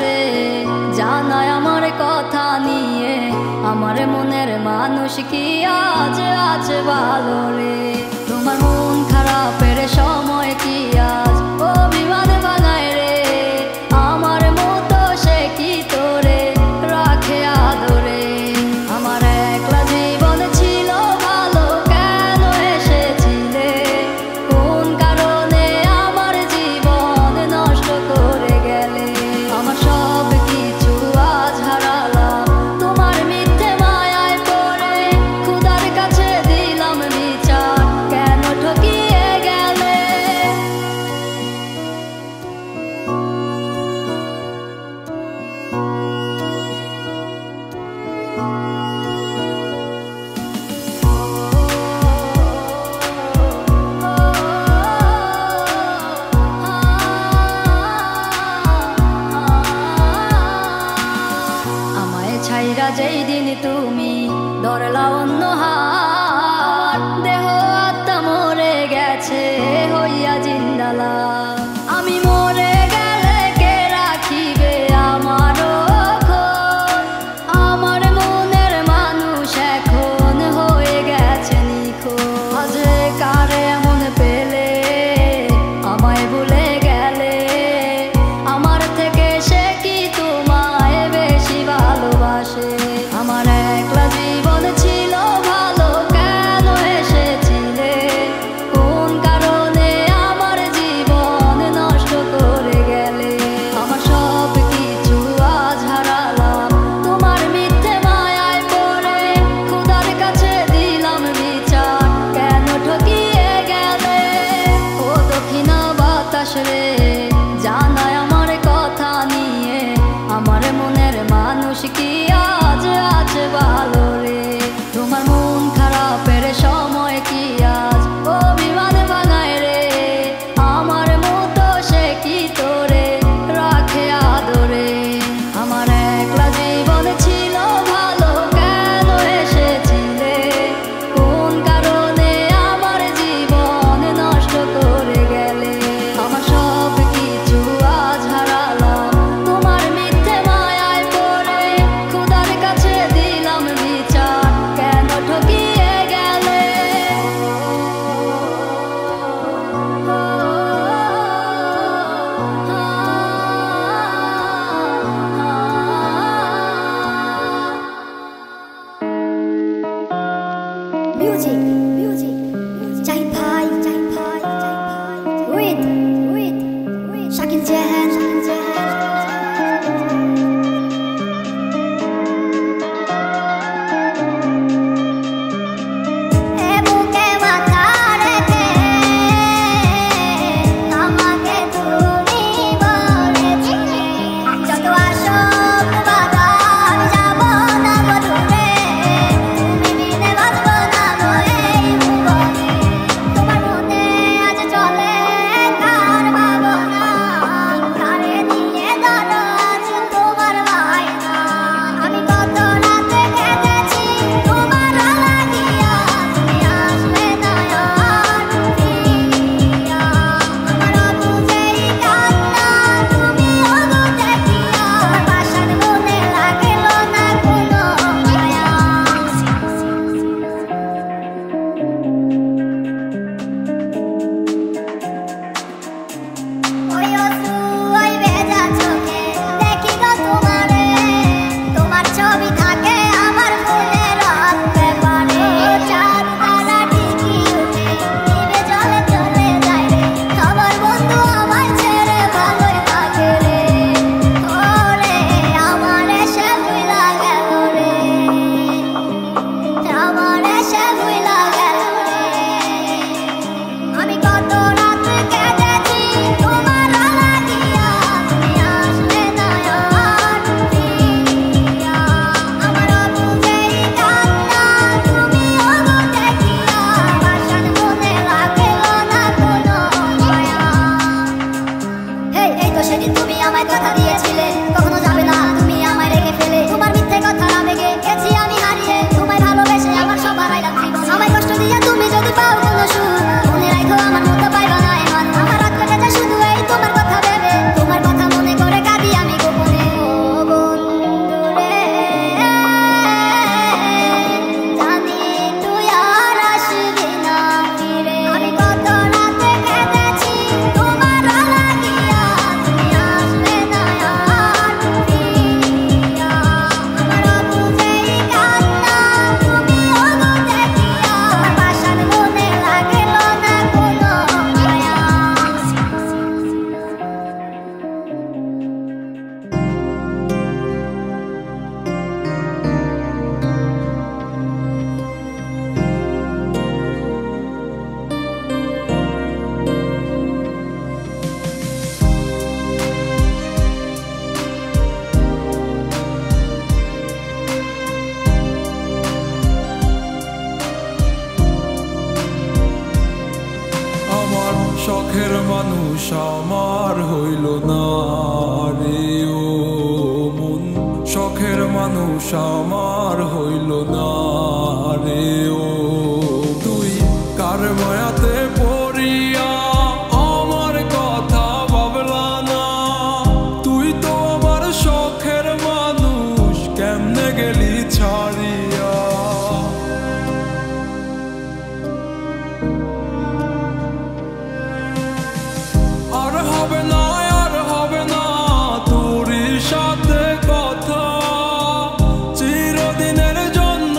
রে জানায় আমার কথা নিয়ে, আমার মনের মানুষ কি আজ আছে ভালো রে। তোমার মন খারাপের সময় কি আজ অভিমান ভাঙায় রে, আমার মতো সে কি তোরে রাখে আদরে। আমার একলা জীবন ছিল ভালো, কেন এসেছিলে, কোন কারণে আমার জীবন নষ্ট করে গেলে। আমার সব কিছু আজ হারালাম তোমার মিথ্যে মায়ায় পড়ে, খুদার কাছে দিলাম বিচার, কেন ঠকিয়ে গেলে। আমায় ছাইরা যেই দিন তুমি ধরলা অন্য হাত, দেহ আত্মা মরে গেছে হইয়া জিন্দালা। আমি মরে গেলে কে রাখিবে আমার খোঁজ, আমার মনের মানুষ এখন হয়ে গেছে নিখোঁজ। আজ কারে এমন পেলে আমায় ভুলে গেলে, আমার থেকে সে কি তোমায় বেশি ভালোবাসে। আমার একলা জীবন ছিল ভালো, কেন এসেছিলে, কোন কারণে আমার জীবন নষ্ট করে গেলে। আমার সব কিছু আজ হারালাম তোমার মিথ্যে মায়ায় পড়ে, খুদার কাছে দিলাম বিচার, কেন ঠকিয়ে গেলে। ও দক্ষিণা বাতাস রে জানায় আমার কথা নিয়ে, আমার মনের মানুষ কি আজ আছে ভালো রে। তোমার মন খারাপের সময় কি আজ অভিমান ভাঙায় রে, আমার মতো সে কি তোরে রাখে আদরে। আমার একলা জীবন ছিল ভালো, কেন এসেছিলে, কোন কারণে আমার জীবন নষ্ট করে গেলে। আমার সব কিছু আজ হারালাম তোমার মিথ্যে মায়ায় পড়ে, খুদার কাছে দিলাম বিচার, কেন ঠকিয়ে গেলে। Music, music, Jai Pai, Jai Pai, Jai Pai, with Shakil Jahan, Shakil Jahan. এ বুকে মাথা রেখে আমাকে তুমি বলেছিলে, যত আসুক বাধা আমি যাব না শখের মানুষ আমার হইল না রে ও মন, শখের মানুষ আমার হইল না রে ও। তুই কার মায়াতে পড়িয়া আমার কথা ভাবলা না, তুই তো আমার শখের মানুষ, কেমনে গেলি ছাড়িয়া। আর হবে না, আর হবে না তোর সাথে কথা, চিরদিনের জন্য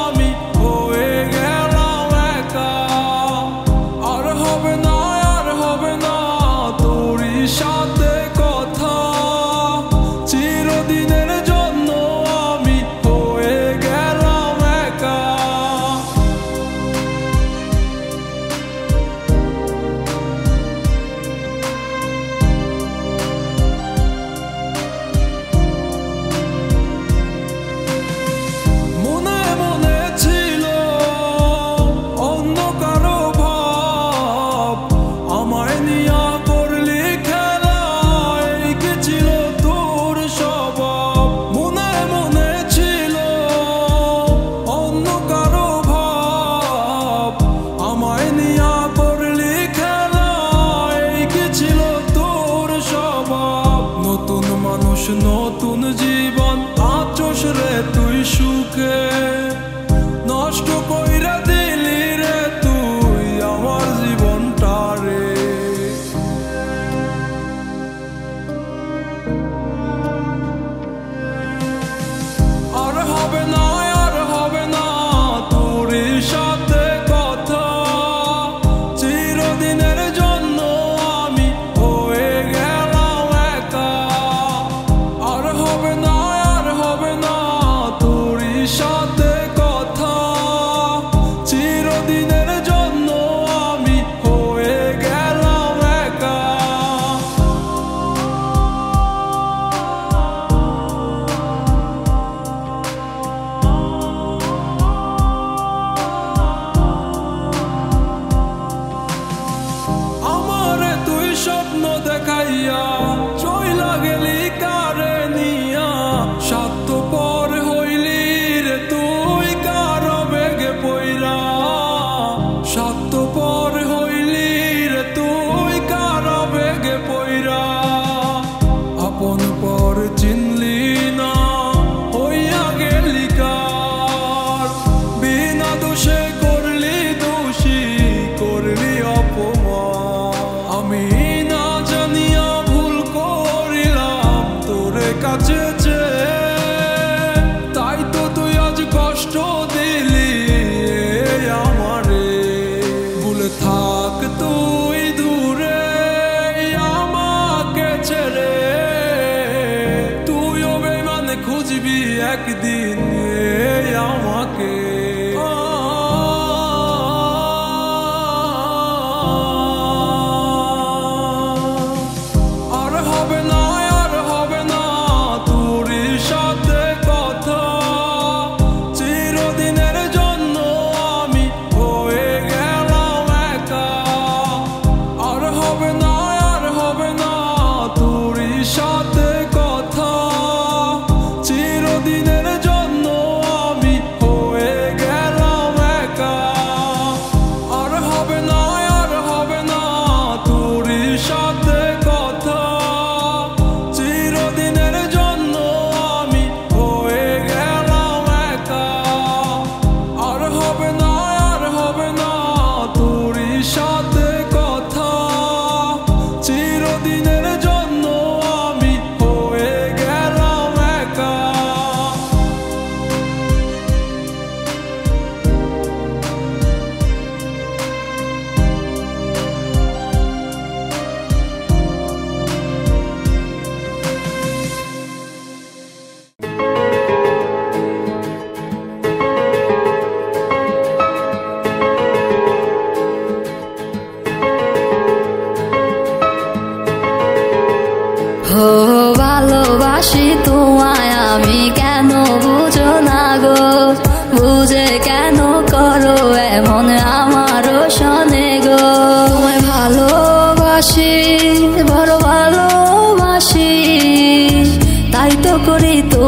আমি হয়ে গেলাম একা। আর হবে না, আর হবে না তোর সাথে কথা, চিরদিনের জন্য আমি হয়ে গেলাম একা। নতুন জীবন আচোস রে তুই সুখে, নষ্ট কইরা দিলি রে তুই আমার জীবনটা রে। আর হবে না, আর হবে না তোর সাথে কথা, চিরদিনের জন্য আমি হয়ে গেলাম একা। আর হবে না, আর হবে না তোর সাথে কথা, চিরদিনের জন্য আমি হয়ে গেলাম একা। আমারে তুই স্বপ্ন দেখাইয়া চইলা গেলি কারে নিয়া, স্বার্থপর হইলি রে তুই কারো বেগে পইরা, স্বার্থপর হইলি রে তুই কারো বেগে পইরা। আপন পর চিনলি না হইয়া গেলি কার, বিনা দোষে করলি দোষী, করলি অপমান। আমি না জানিয়া ভুল করিলাম তোরে কাছে চেয়ে, তাই তো তুই আজ কষ্ট দিলি আমারে। ভুলে থাক তুই দূরে আমাকে ছেড়ে, তুইও বেমানে খুঁজবি একদিন আমাকে। আর হবে না, আর হবে না তোর সাথে কথা, চিরদিনের জন্য আমি হয়ে গেলাম একা। আর হবে না, আর হবে না তোর সাথে কথা, চিরদিনের জন্য আমি হয়ে গেলাম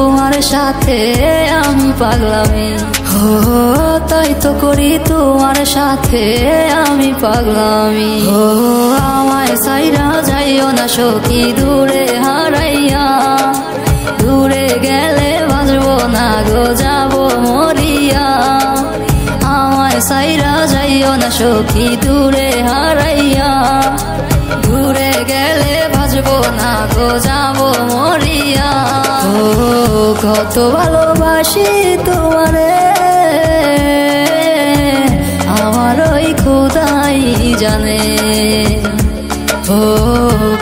তোমার সাথে আমি পাগলামি, ও তাই তো করি তোমার সাথে আমি পাগলামি। ও আমায় সাইরা যাইও না সখী দূরে হারাইয়া, দূরে গেলে বাজবো না গো যাবো মরিয়া। আমায় সাইরা যাইও না সখী দূরে হারাইয়া, দূরে গেলে বাজবো না গো যাবো মরিয়া। ও কত ভালোবাসি তোমারে আমার ওই খোদাই জানে, ও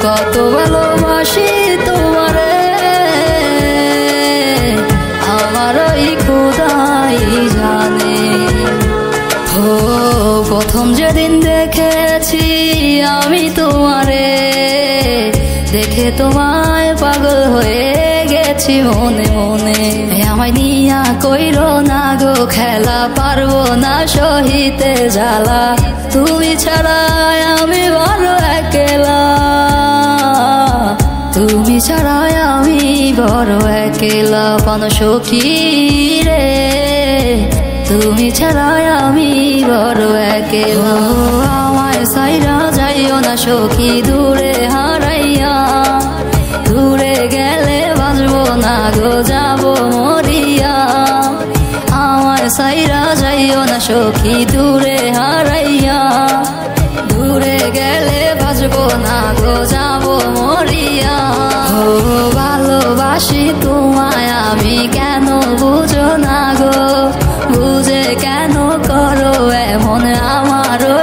কত ভালোবাসি তোমারে আমার ওই খোদাই জানে। ও প্রথম যেদিন দেখেছি আমি তোমারে, দেখে তোমায় পাগল হয়ে গেছি মনে মনে। আমায় নিয়া কইরো না গো খেলা, পারবো না সহিতে জ্বালা, তুমি ছাড়া আমি বড় একলা, তুমি ছাড়া আমি বড় একলা পান সখী রে, তুমি ছাড়া আমি বড় একলা। আমায় সাইরা যাইও না সখী দূরে হারাইয়া, দূরে গেলে বাজবো না গো যাবো মরিয়া। আমায় সাইরা যাইও না সখী দূরে হারাইয়া, দূরে গেলে বাজবো না গো যাবো মরিয়া। ও ভালোবাসি তোমায় আমি কেন বুঝো না গো, বুঝে কেন করো এমন আমারও